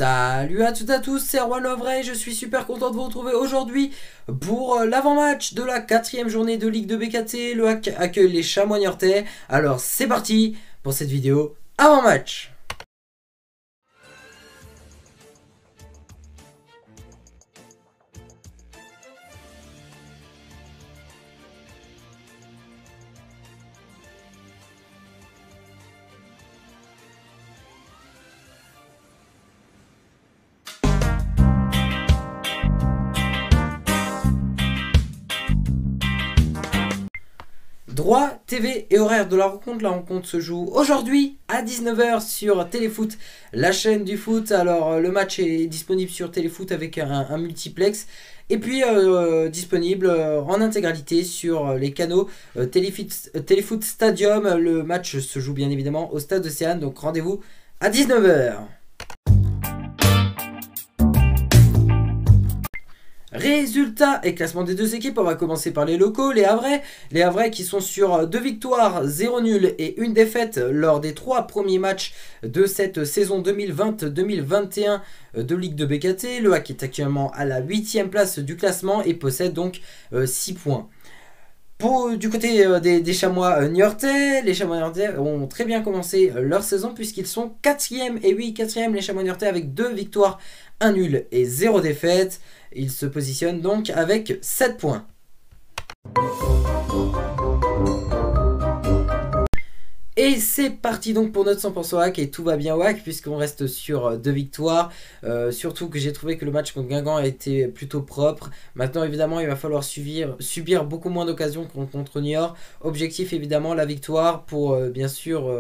Salut à toutes et à tous, c'est Erwan Lovray, je suis super content de vous retrouver aujourd'hui pour l'avant-match de la 4e journée de Ligue 2 BKT. Le HAC accueille les Chamois Niortais. Alors c'est parti pour cette vidéo avant-match. Droit, TV et horaire de la rencontre. La rencontre se joue aujourd'hui à 19h sur Téléfoot, la chaîne du foot. Alors le match est disponible sur Téléfoot avec un multiplex. Et puis disponible en intégralité sur les canaux Téléfoot Stadium. Le match se joue bien évidemment au stade Océane. Donc rendez-vous à 19h. Résultats et classement des deux équipes, on va commencer par les locaux, les Havrais. Les Havrais qui sont sur 2 victoires, 0 nul et 1 défaite lors des 3 premiers matchs de cette saison 2020-2021 de Ligue 2 BKT. Le HAC est actuellement à la 8e place du classement et possède donc 6 points. Du côté des Chamois Niortais, les Chamois Niortais ont très bien commencé leur saison puisqu'ils sont 4e et 4e les Chamois Niortais avec 2 victoires, 1 nul et 0 défaite. Ils se positionnent donc avec 7 points. Et c'est parti donc pour notre 100% HAC et tout va bien au HAC puisqu'on reste sur 2 victoires. Surtout que j'ai trouvé que le match contre Guingamp a été plutôt propre. Maintenant évidemment il va falloir subir beaucoup moins d'occasions contre Niort. Objectif évidemment la victoire pour bien sûr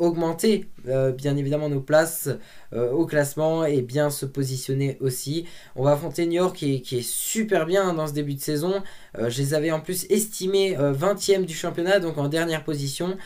augmenter bien évidemment nos places au classement et bien se positionner aussi. On va affronter Niort qui est super bien dans ce début de saison. Je les avais en plus estimés 20e du championnat, donc en dernière position.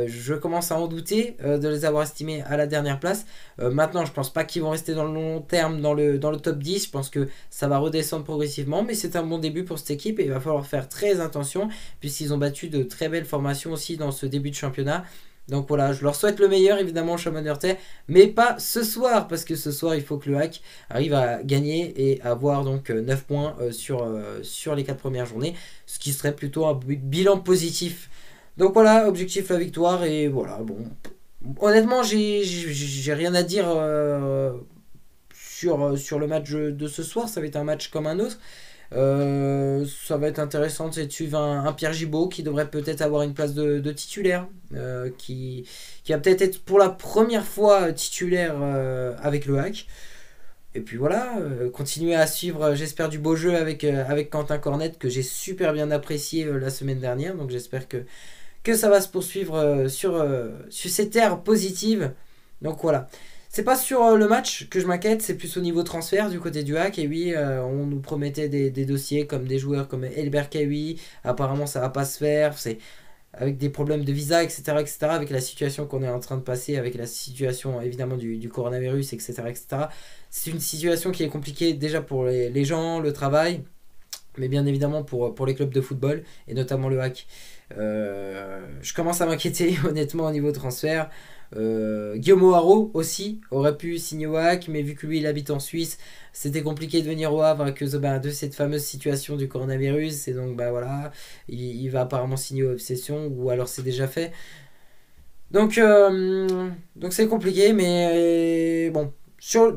Je commence à en douter de les avoir estimés à la dernière place. Maintenant je pense pas qu'ils vont rester dans le long terme dans le top 10. Je pense que ça va redescendre progressivement, mais c'est un bon début pour cette équipe et il va falloir faire très attention puisqu'ils ont battu de très belles formations aussi dans ce début de championnat. Donc voilà, je leur souhaite le meilleur évidemment aux Chamois Niortais, mais pas ce soir, parce que ce soir il faut que le HAC arrive à gagner et avoir donc 9 points sur les 4 premières journées, ce qui serait plutôt un bilan positif. Donc voilà, objectif la victoire et voilà, bon, honnêtement j'ai rien à dire sur le match de ce soir, ça va être un match comme un autre. Ça va être intéressant de suivre un Pierre Gibaud qui devrait peut-être avoir une place de titulaire, qui va peut-être être pour la première fois titulaire avec le HAC. Et puis voilà, continuer à suivre, j'espère, du beau jeu avec Quentin Cornette que j'ai super bien apprécié la semaine dernière. Donc j'espère que ça va se poursuivre sur cette ère positive. Donc voilà. C'est pas sur le match que je m'inquiète, c'est plus au niveau transfert du côté du HAC. Et oui, on nous promettait des dossiers comme des joueurs comme Elbert Kawi. Apparemment, ça va pas se faire. C'est avec des problèmes de visa, etc., etc. Avec la situation qu'on est en train de passer, avec la situation évidemment du coronavirus, etc., etc. C'est une situation qui est compliquée déjà pour les gens, le travail, mais bien évidemment pour les clubs de football et notamment le HAC. Je commence à m'inquiéter honnêtement au niveau transfert. Guillaume O'Haraud aussi aurait pu signer au HAC, mais vu que lui il habite en Suisse, c'était compliqué de venir au Havre à cause de cette fameuse situation du coronavirus. Et donc voilà, il va apparemment signer au Obsession, ou alors c'est déjà fait. Donc c'est compliqué, mais bon.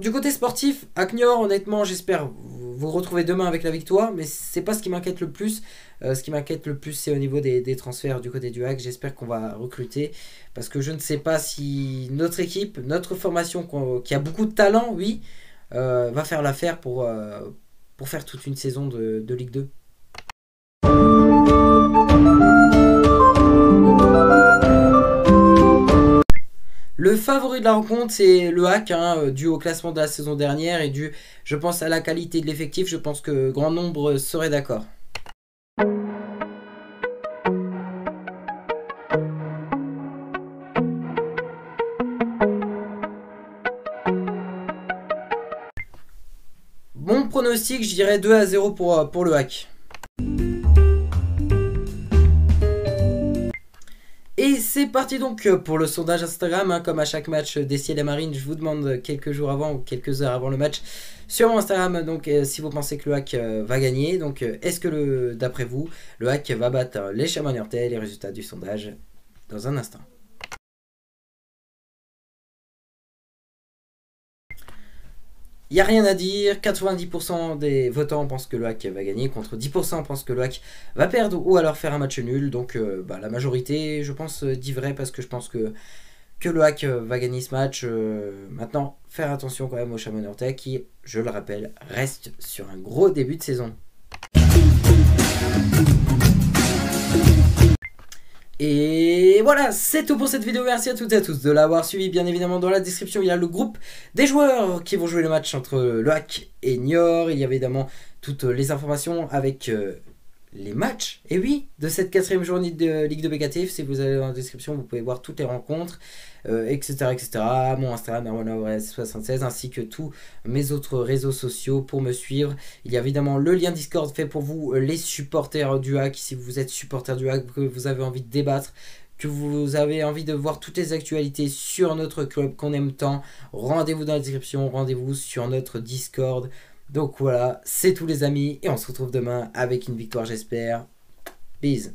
Du côté sportif, à Niort, honnêtement, j'espère vous retrouver demain avec la victoire, mais c'est pas ce qui m'inquiète le plus. Ce qui m'inquiète le plus, c'est au niveau des transferts du côté du HAC. J'espère qu'on va recruter, parce que je ne sais pas si notre équipe, notre formation, qui a beaucoup de talent, oui, va faire l'affaire pour faire toute une saison de Ligue 2. Le favori de la rencontre, c'est le HAC, dû au classement de la saison dernière et dû, je pense, à la qualité de l'effectif. Je pense que grand nombre seraient d'accord. Mon pronostic, je dirais 2-0 pour le HAC. Et c'est parti donc pour le sondage Instagram, hein, comme à chaque match des Ciel et Marine, je vous demande quelques jours avant ou quelques heures avant le match sur mon Instagram, donc si vous pensez que le Hack va gagner, donc est-ce que d'après vous, le Hack va battre les Chamois Niortais? Les résultats du sondage dans un instant. Il n'y a rien à dire, 90% des votants pensent que le Hack va gagner, contre 10% pensent que le Hack va perdre ou alors faire un match nul. Donc la majorité, je pense, dit vrai parce que je pense que le Hack va gagner ce match. Maintenant, faire attention quand même aux Chamois Niortais qui, je le rappelle, restent sur un gros début de saison. Et voilà, c'est tout pour cette vidéo. Merci à toutes et à tous de l'avoir suivi. Bien évidemment, dans la description, il y a le groupe des joueurs qui vont jouer le match entre le Hack et Niort. Il y a évidemment toutes les informations avec les matchs, et oui, de cette 4e journée de Ligue de BKTF. Si vous allez dans la description, vous pouvez voir toutes les rencontres, etc., etc. Mon Instagram, Arwana76, ainsi que tous mes autres réseaux sociaux pour me suivre. Il y a évidemment le lien Discord fait pour vous, les supporters du Hack. Si vous êtes supporter du Hack, que vous avez envie de débattre, que vous avez envie de voir toutes les actualités sur notre club qu'on aime tant, rendez-vous dans la description, rendez-vous sur notre Discord. Donc voilà, c'est tout les amis, et on se retrouve demain avec une victoire j'espère. Peace.